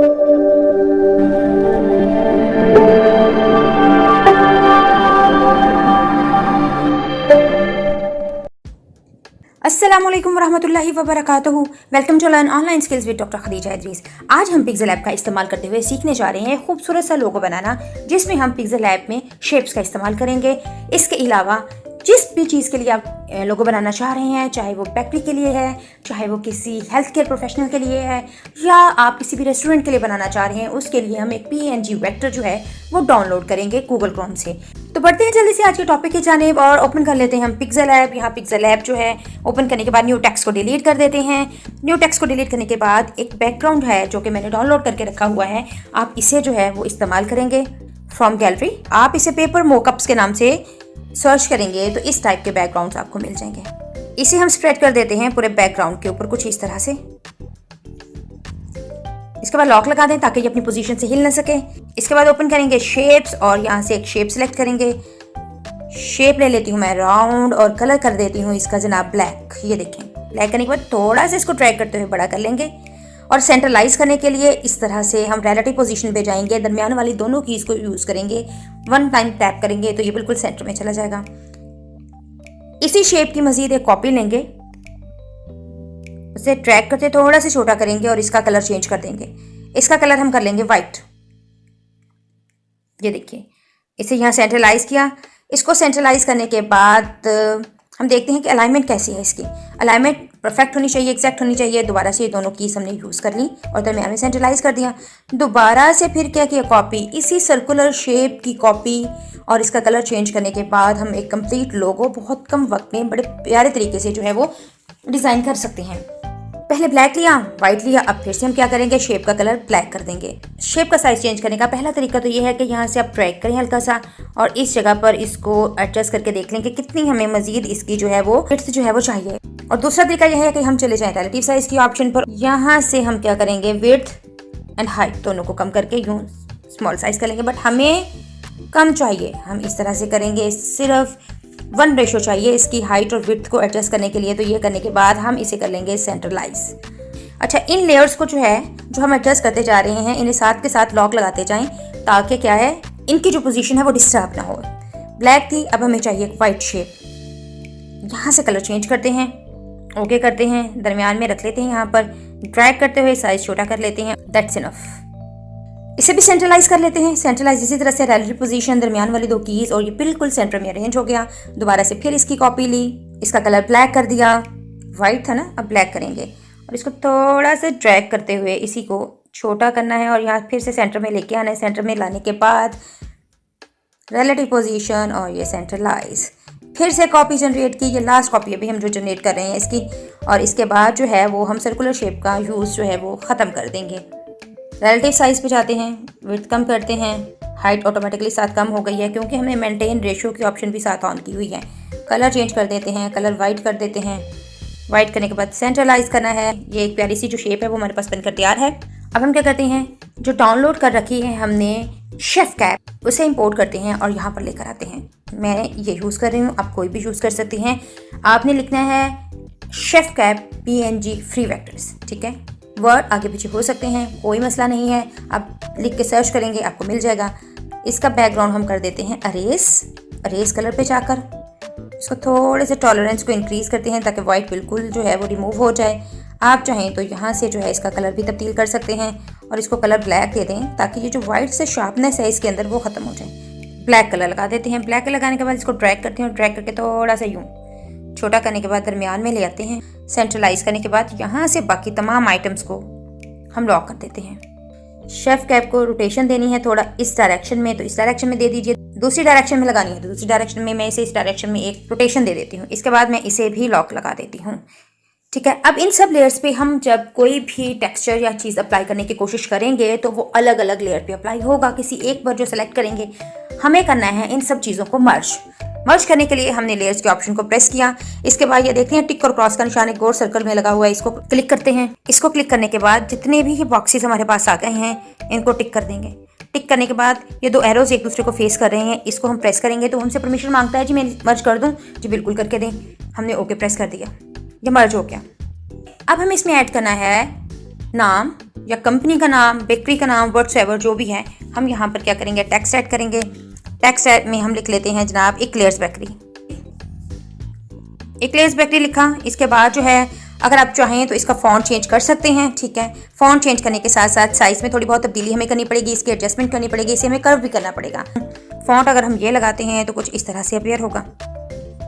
अस्सलामुअलैकुम वरहमतुल्लाहि वबरकातुहू। Welcome to learn online skills with doctor Khadija Idris. आज हम पिक्सेल ऐप का इस्तेमाल करते हुए सीखने जा रहे हैं खूबसूरत सा लोगो बनाना, जिसमें हम पिक्सेल ऐप में शेप्स का इस्तेमाल करेंगे। इसके अलावा जिस भी चीज़ के लिए आप लोगो बनाना चाह रहे हैं, चाहे वो बेकरी के लिए है, चाहे वो किसी हेल्थ केयर प्रोफेशनल के लिए है, या आप किसी भी रेस्टोरेंट के लिए बनाना चाह रहे हैं, उसके लिए हम एक PNG वेक्टर जो है वो डाउनलोड करेंगे गूगल क्रोम से। तो बढ़ते हैं जल्दी से आज के टॉपिक की जानिब और ओपन कर लेते हैं हम पिक्सेल ऐप। यहाँ पिक्सेल ऐप जो है ओपन करने के बाद न्यू टेक्स्ट को डिलीट कर देते हैं। न्यू टेक्स्ट को डिलीट करने के बाद एक बैकग्राउंड है जो कि मैंने डाउनलोड करके रखा हुआ है, आप इसे जो है वो इस्तेमाल करेंगे फ्रॉम गैलरी। आप इसे पेपर मोकअप्स के नाम से सर्च करेंगे तो इस टाइप के बैकग्राउंड्स आपको मिल जाएंगे। इसे हम स्प्रेड कर देते हैं पूरे बैकग्राउंड के ऊपर कुछ इस तरह से। इसके बाद लॉक लगा दें ताकि ये अपनी पोजीशन से हिल ना सके। इसके बाद ओपन करेंगे शेप्स और यहाँ से एक शेप सेलेक्ट करेंगे। शेप ले लेती हूँ मैं राउंड और कलर कर देती हूँ इसका जनाब ब्लैक। ये देखें, ब्लैक करने के बाद थोड़ा सा इसको ड्रैग करते हुए बड़ा कर लेंगे और सेंट्रलाइज करने के लिए इस तरह से हम रिलेटिव पोजीशन पे जाएंगे, दरमियान वाली दोनों कीज़ को यूज़ करेंगे। वन टाइम टैप करेंगे तो ये बिल्कुल सेंटर में चला जाएगा। इसी शेप की मजीद एक कॉपी लेंगे, उसे ड्रैग करते थोड़ा सा छोटा करेंगे और इसका कलर चेंज कर देंगे। इसका कलर हम कर लेंगे वाइट। ये देखिए, इसे यहाँ सेंट्रलाइज किया। इसको सेंट्रलाइज करने के बाद हम देखते हैं कि अलाइनमेंट कैसी है। इसकी अलाइनमेंट परफेक्ट होनी चाहिए, एग्जैक्ट होनी चाहिए। दोबारा से ये दोनों कीज हमने यूज़ कर ली और दरमियान में सेंट्रलाइज कर दिया। दोबारा से फिर क्या किया, कॉपी, इसी सर्कुलर शेप की कॉपी और इसका कलर चेंज करने के बाद हम एक कंप्लीट लोगो बहुत कम वक्त में बड़े प्यारे तरीके से जो है वो डिज़ाइन कर सकते हैं। पहले ब्लैक लिया, वाइट लिया, अब फिर से हम क्या करेंगे, शेप का कलर ब्लैक कर देंगे। शेप का साइज चेंज करने का पहला तरीका तो ये है कि यहाँ से आप ड्रैग करें हल्का सा और इस जगह पर इसको एडजस्ट करके देख लें कि कितनी हमें मजीद इसकी जो है वो विड्थ जो है वो चाहिए। और दूसरा तरीका यह है कि हम चले जाएं रिलेटिव साइज की ऑप्शन पर। यहाँ से हम क्या करेंगे, विड्थ एंड हाइट दोनों को कम करके यूँ स्मॉल साइज कर लेंगे, बट हमें कम चाहिए। हम इस तरह से करेंगे, सिर्फ 1 रेशो चाहिए इसकी हाइट और विड्थ को एडजस्ट करने के लिए। तो ये करने के बाद हम इसे कर लेंगे सेंट्रलाइज। अच्छा, इन लेयर्स को जो है जो हम एडजस्ट करते जा रहे हैं, इन्हें साथ के साथ लॉक लगाते जाएं ताकि क्या है, इनकी जो पोजीशन है वो डिस्टर्ब ना हो। ब्लैक थी, अब हमें चाहिए एक वाइट शेप। यहाँ से कलर चेंज करते हैं, ओके करते हैं, दरमियान में रख लेते हैं, यहाँ पर ड्रैग करते हुए साइज छोटा कर लेते हैं। That's enough. इसे भी सेंट्रलाइज कर लेते हैं। सेंट्रलाइज इसी तरह से रिलेटिव पोजीशन, दरमियान वाली दो कीज और ये बिल्कुल सेंटर में अरेंज हो गया। दोबारा से फिर इसकी कॉपी ली, इसका कलर ब्लैक कर दिया, वाइट था ना, अब ब्लैक करेंगे और इसको थोड़ा सा ड्रैग करते हुए इसी को छोटा करना है और यहाँ फिर से सेंटर में लेके आना है। सेंटर में लाने के बाद रिलेटिव पोजीशन और ये सेंट्रलाइज, फिर से कॉपी जनरेट की। ये लास्ट कॉपी अभी हम जो जनरेट कर रहे हैं इसकी, और इसके बाद जो है वो हम सर्कुलर शेप का यूज़ जो है वो ख़त्म कर देंगे। रिलेटिव साइज पे जाते हैं, विड्थ कम करते हैं, हाइट ऑटोमेटिकली साथ कम हो गई है क्योंकि हमने मेंटेन रेशियो की ऑप्शन भी साथ ऑन की हुई है। कलर चेंज कर देते हैं, कलर वाइट कर देते हैं। वाइट करने के बाद सेंट्रलाइज करना है। ये एक प्यारी सी जो शेप है वो हमारे पास बनकर तैयार है। अब हम क्या करते हैं, जो डाउनलोड कर रखी है हमने शेफ कैप, उसे इंपोर्ट करते हैं और यहाँ पर लेकर आते हैं। मैं ये यूज़ कर रही हूँ, आप कोई भी यूज़ कर सकते हैं। आपने लिखना है chef cap PNG free vectors, ठीक है। वर्ड आगे पीछे हो सकते हैं, कोई मसला नहीं है। आप लिख के सर्च करेंगे आपको मिल जाएगा। इसका बैकग्राउंड हम कर देते हैं अरेस कलर पे जाकर इसको थोड़े से टॉलरेंस को इंक्रीज़ करते हैं ताकि वाइट बिल्कुल जो है वो रिमूव हो जाए। आप चाहें तो यहाँ से जो है इसका कलर भी तब्दील कर सकते हैं और इसको कलर ब्लैक दे दें ताकि ये जो वाइट से शार्पनेस है इसके अंदर वो ख़त्म हो जाए। ब्लैक कलर लगा देते हैं। ब्लैक कलर लगाने के बाद इसको ड्रैग करते हैं और ड्रैग करके थोड़ा सा यूँ छोटा करने के बाद दरमियान में ले आते हैं। सेंट्रलाइज करने के बाद यहाँ से बाकी तमाम आइटम्स को हम लॉक कर देते हैं। शेफ कैप को रोटेशन देनी है थोड़ा इस डायरेक्शन में, तो इस डायरेक्शन में दे दीजिए। दूसरी डायरेक्शन में लगानी है तो दूसरी डायरेक्शन में, मैं इसे इस डायरेक्शन में एक रोटेशन दे देती हूँ। इसके बाद मैं इसे भी लॉक लगा देती हूँ, ठीक है। अब इन सब लेयर्स पे हम जब कोई भी टेक्सचर या चीज़ अप्लाई करने की कोशिश करेंगे तो वो अलग अलग लेयर पे अप्लाई होगा। किसी एक पर जो सेलेक्ट करेंगे, हमें करना है इन सब चीज़ों को मर्ज करने के लिए हमने लेयर्स के ऑप्शन को प्रेस किया। इसके बाद ये देखते हैं टिक और क्रॉस का निशान एक गोल सर्कल में लगा हुआ है, इसको क्लिक करते हैं। इसको क्लिक करने के बाद जितने भी ये बॉक्सेस हमारे पास आ गए हैं इनको टिक कर देंगे। टिक करने के बाद ये दो एरोज एक दूसरे को फेस कर रहे हैं, इसको हम प्रेस करेंगे तो हमसे परमिशन मांगता है जी मैं मर्ज कर दूं, जी बिल्कुल करके दें। हमने ओके प्रेस कर दिया, ये मर्ज हो गया। अब हमें इसमें ऐड करना है नाम या कंपनी का नाम, बेकरी का नाम, व्हाट्सएवर जो भी है, हम यहाँ पर क्या करेंगे, टेक्स्ट ऐड करेंगे। टेक्स्ट में हम लिख लेते हैं जनाब एक्लेयर्स बेकरी। एक्लेयर्स बेकरी लिखा। इसके बाद जो है अगर आप चाहें तो इसका फ़ॉन्ट चेंज कर सकते हैं, ठीक है। फ़ॉन्ट चेंज करने के साथ साथ साइज़ में थोड़ी बहुत तब्दीली हमें करनी पड़ेगी, इसकी एडजस्टमेंट करनी पड़ेगी, इसे हमें कर्व भी करना पड़ेगा। फ़ॉन्ट अगर हम ये लगाते हैं तो कुछ इस तरह से अपीयर होगा,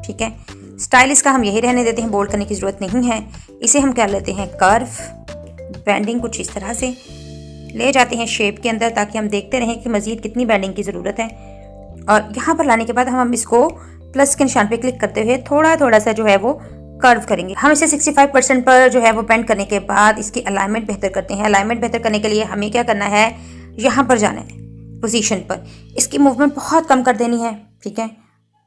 ठीक है। स्टाइल इसका हम यही रहने देते हैं, बोल्ड करने की ज़रूरत नहीं है। इसे हम कर लेते हैं कर्व, बैंडिंग कुछ इस तरह से ले जाते हैं शेप के अंदर, ताकि हम देखते रहें कि मज़ीद कितनी बैंडिंग की ज़रूरत है। और यहाँ पर लाने के बाद हम इसको प्लस के निशान पे क्लिक करते हुए थोड़ा थोड़ा सा जो है वो कर्व करेंगे। हम इसे 65% पर जो है वो बेंड करने के बाद इसकी अलाइनमेंट बेहतर करते हैं। अलाइनमेंट बेहतर करने के लिए हमें क्या करना है, यहाँ पर जाना है पोजीशन पर, इसकी मूवमेंट बहुत कम कर देनी है, ठीक है।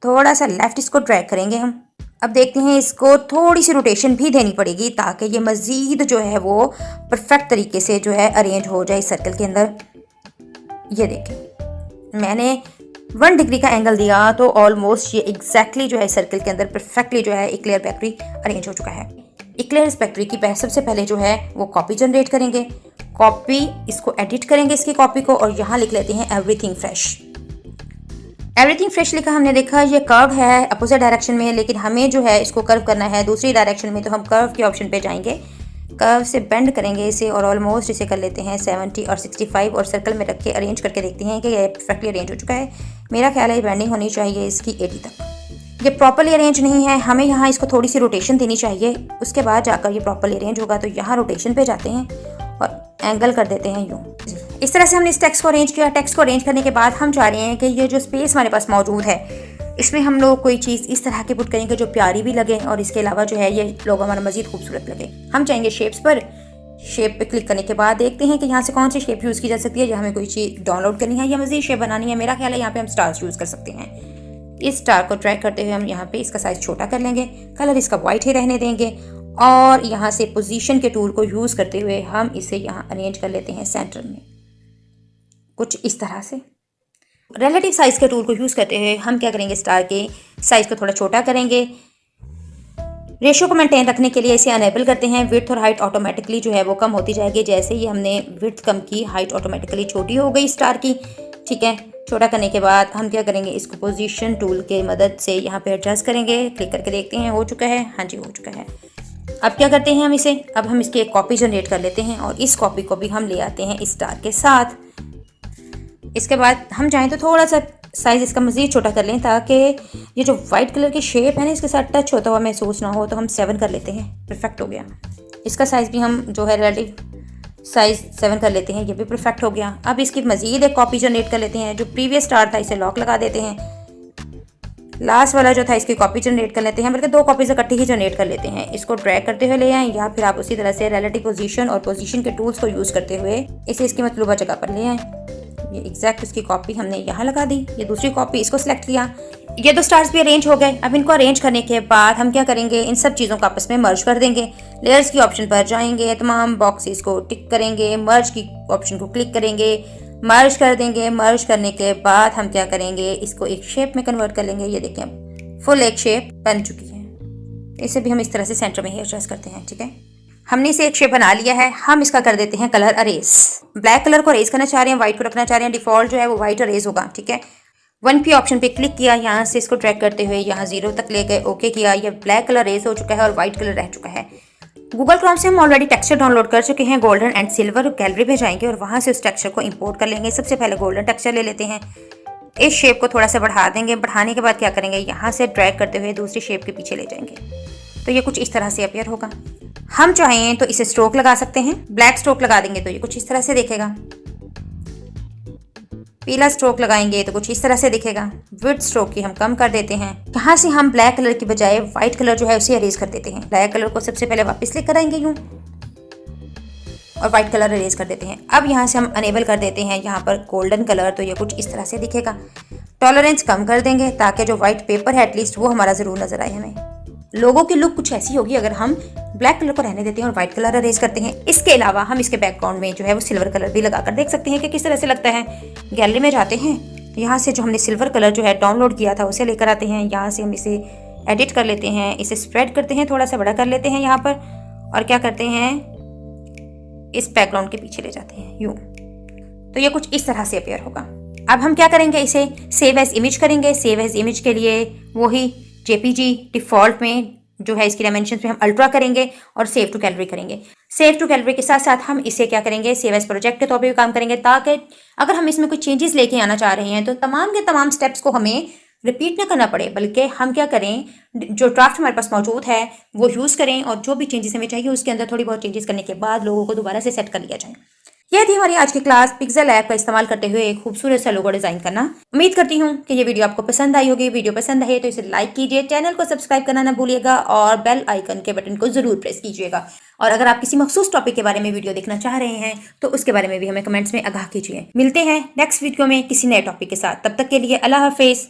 थोड़ा सा लेफ्ट इसको ड्रैग करेंगे हम। अब देखते हैं इसको थोड़ी सी रोटेशन भी देनी पड़ेगी ताकि ये मज़ीद जो है वो परफेक्ट तरीके से जो है अरेंज हो जाए सर्कल के अंदर। ये देखें मैंने 1 डिग्री का एंगल दिया तो ऑलमोस्ट ये एग्जैक्टली जो है सर्कल के अंदर परफेक्टली जो है एक्लेयर बेकरी अरेंज हो चुका है। एक्लेयर बेकरी की सबसे पहले जो है वो कॉपी जनरेट करेंगे। कॉपी इसको एडिट करेंगे इसकी कॉपी को, और यहाँ लिख लेते हैं एवरीथिंग फ्रेश। एवरीथिंग फ्रेश लिखा, हमने देखा ये कर्व है अपोजिट डायरेक्शन में, लेकिन हमें जो है इसको कर्व करना है दूसरी डायरेक्शन में, तो हम कर्व के ऑप्शन पे जाएंगे, कर्व से बेंड करेंगे इसे और ऑलमोस्ट इसे कर लेते हैं 70 और 65 और सर्कल में रख के अरेंज करके देखते हैं कि ये परफेक्टली अरेंज हो चुका है। मेरा ख्याल है बेंडिंग होनी चाहिए इसकी 80 तक। ये प्रॉपर्ली अरेंज नहीं है, हमें यहाँ इसको थोड़ी सी रोटेशन देनी चाहिए, उसके बाद जाकर ये प्रॉपर्ली अरेंज होगा। तो यहाँ रोटेशन पे जाते हैं और एंगल कर देते हैं यूँ। इस तरह से हमने इस टेक्स्ट को अरेंज किया। टेक्स्ट को अरेंज करने के बाद हम चाह रहे हैं कि ये जो स्पेस हमारे पास मौजूद है इसमें हम लोग कोई चीज़ इस तरह की पुट करेंगे जो प्यारी भी लगे और इसके अलावा जो है ये लोगो हमारा मज़ीद खूबसूरत लगे। हम चाहेंगे शेप्स पर, शेप पे क्लिक करने के बाद देखते हैं कि यहाँ से कौन सी शेप यूज़ की जा सकती है, या हमें कोई चीज़ डाउनलोड करनी है या मज़ीद शेप बनानी है। मेरा ख्याल है यहाँ पे हम स्टार्स यूज़ कर सकते हैं। इस स्टार को ट्रैक करते हुए हम यहाँ पे इसका साइज़ छोटा कर लेंगे, कलर इसका वाइट ही रहने देंगे, और यहाँ से पोजीशन के टूल को यूज़ करते हुए हम इसे यहाँ अरेंज कर लेते हैं सेंटर में कुछ इस तरह से। रिलेटिव साइज़ के टूल को यूज़ करते हुए हम क्या करेंगे, स्टार के साइज़ को थोड़ा छोटा करेंगे। रेशियो को मेंटेन रखने के लिए इसे अनेबल करते हैं। विड्थ और हाइट ऑटोमेटिकली जो है वो कम होती जाएगी। जैसे ही हमने विड्थ कम की, हाइट ऑटोमेटिकली छोटी हो गई स्टार की, ठीक है। छोटा करने के बाद हम क्या करेंगे, इसको पोजीशन टूल के मदद से यहाँ पे एडजस्ट करेंगे। क्लिक करके देखते हैं हो चुका है, हाँ जी हो चुका है। अब क्या करते हैं हम इसे, अब हम इसकी एक कॉपी जनरेट कर लेते हैं और इस कॉपी को भी हम ले आते हैं इस स्टार के साथ। इसके बाद हम चाहें तो थोड़ा सा साइज़ इसका मज़ीद छोटा कर लें ताकि ये जो वाइट कलर की शेप है ना इसके साथ टच होता हुआ महसूस ना हो, तो हम 7 कर लेते हैं। परफेक्ट हो गया। इसका साइज़ भी हम जो है रिलेटिव साइज़ 7 कर लेते हैं, ये भी परफेक्ट हो गया। अब इसकी मज़ीद एक कॉपी जनरेट कर लेते हैं। जो प्रीवियस स्टार था इसे लॉक लगा देते हैं। लास्ट वाला जो था इसकी कॉपी जनरेट कर लेते हैं, बल्कि 2 कॉपीज़ इकट्ठी ही जनरेट कर लेते हैं। इसको ड्रैग करते हुए ले आएँ, या फिर आप उसी तरह से रिलेटिव पोजीशन और पोजीशन के टूल्स को यूज़ करते हुए इसे इसकी मतलूबा जगह पर ले आएँ। ये एग्जैक्ट इसकी कॉपी हमने यहाँ लगा दी। ये दूसरी कॉपी, इसको सिलेक्ट किया। ये 2 स्टार्स भी अरेंज हो गए। अब इनको अरेंज करने के बाद हम क्या करेंगे, इन सब चीज़ों को आपस में मर्ज कर देंगे। लेयर्स की ऑप्शन पर जाएंगे, तमाम बॉक्सेस को टिक करेंगे, मर्ज की ऑप्शन को क्लिक करेंगे, मर्ज कर देंगे। मर्ज करने के बाद हम क्या करेंगे, इसको एक शेप में कन्वर्ट कर लेंगे। ये देखें फुल एक शेप बन चुकी है। इसे भी हम इस तरह से सेंटर में ही एडजस्ट करते हैं, ठीक है। हमने इसे एक शेप बना लिया है। हम इसका कर देते हैं कलर अरेज। ब्लैक कलर को अरेज करना चाह रहे हैं, व्हाइट को रखना चाह रहे हैं, डिफॉल्ट जो है वो व्हाइट अरेज होगा, ठीक है। 1P ऑप्शन पे क्लिक किया, यहाँ से इसको ट्रैक करते हुए यहाँ 0 तक ले गए, ओके किया। ये ब्लैक कलर अरेज हो चुका है और व्हाइट कलर रह चुका है। गूगल क्रोम से हम ऑलरेडी टेक्सचर डाउनलोड कर चुके हैं, गोल्डन एंड सिल्वर। गैलरी पे जाएंगे और वहाँ से उस टेक्सचर को इंपोर्ट कर लेंगे। सबसे पहले गोल्डन टेक्सचर ले लेते हैं। इस शेप को थोड़ा सा बढ़ा देंगे। बढ़ाने के बाद क्या करेंगे, यहाँ से ड्रैग करते हुए दूसरी शेप के पीछे ले जाएंगे, तो ये कुछ इस तरह से अपीयर होगा। हम चाहें तो इसे स्ट्रोक लगा सकते हैं। ब्लैक स्ट्रोक लगा देंगे तो ये कुछ इस तरह से दिखेगा। पीला स्ट्रोक लगाएंगे तो कुछ इस तरह से दिखेगा। विड्थ स्ट्रोक की हम कम कर देते हैं। यहाँ से हम ब्लैक कलर की बजाय व्हाइट कलर जो है उसे अरेज कर देते हैं। ब्लैक कलर को सबसे पहले वापस लेकर आएंगे यूँ और व्हाइट कलर अरेज कर देते हैं। अब यहाँ से हम अनेबल कर देते हैं यहाँ पर गोल्डन कलर, तो ये कुछ इस तरह से दिखेगा। टॉलरेंस कम कर देंगे ताकि जो व्हाइट पेपर है एटलीस्ट वो हमारा ज़रूर नजर आए। हमें लोगों की लुक कुछ ऐसी होगी अगर हम ब्लैक कलर को रहने देते हैं और व्हाइट कलर अरेज करते हैं। इसके अलावा हम इसके बैकग्राउंड में जो है वो सिल्वर कलर भी लगाकर देख सकते हैं कि किस तरह से लगता है। गैलरी में जाते हैं, यहाँ से जो हमने सिल्वर कलर जो है डाउनलोड किया था उसे लेकर आते हैं। यहाँ से हम इसे एडिट कर लेते हैं, इसे स्प्रेड करते हैं, थोड़ा सा बड़ा कर लेते हैं यहाँ पर, और क्या करते हैं इस बैकग्राउंड के पीछे ले जाते हैं यूं, तो ये कुछ इस तरह से अपीयर होगा। अब हम क्या करेंगे, इसे सेव एज इमेज करेंगे। सेव एज इमेज के लिए वही जेपीजी डिफॉल्ट में जो है इसकी डायमेंशन में हम अल्ट्रा करेंगे और सेव टू गैलरी करेंगे। सेव टू गैलरी के साथ साथ हम इसे क्या करेंगे, सेव एज प्रोजेक्ट के तौर पे भी काम करेंगे, ताकि अगर हम इसमें कुछ चेंजेस लेके आना चाह रहे हैं तो तमाम के तमाम स्टेप्स को हमें रिपीट ना करना पड़े, बल्कि हम क्या करें, जो ड्राफ्ट हमारे पास मौजूद है वो यूज़ करें और जो भी चेंजेस हमें चाहिए उसके अंदर थोड़ी बहुत चेंजेस करने के बाद लोगों को दोबारा से सेट कर लिया जाए। यह थी हमारी आज की क्लास, पिक्सेल ऐप का इस्तेमाल करते हुए एक खूबसूरत सा लोगो डिजाइन करना। उम्मीद करती हूँ कि ये वीडियो आपको पसंद आई होगी। वीडियो पसंद है तो इसे लाइक कीजिए, चैनल को सब्सक्राइब करना ना भूलिएगा और बेल आइकन के बटन को जरूर प्रेस कीजिएगा। और अगर आप किसी मखसूस टॉपिक के बारे में वीडियो देखना चाह रहे हैं तो उसके बारे में भी हमें कमेंट्स में आगाह कीजिए। मिलते हैं नेक्स्ट वीडियो में किसी नए टॉपिक के साथ, तब तक के लिए अल्लाह हाफिज।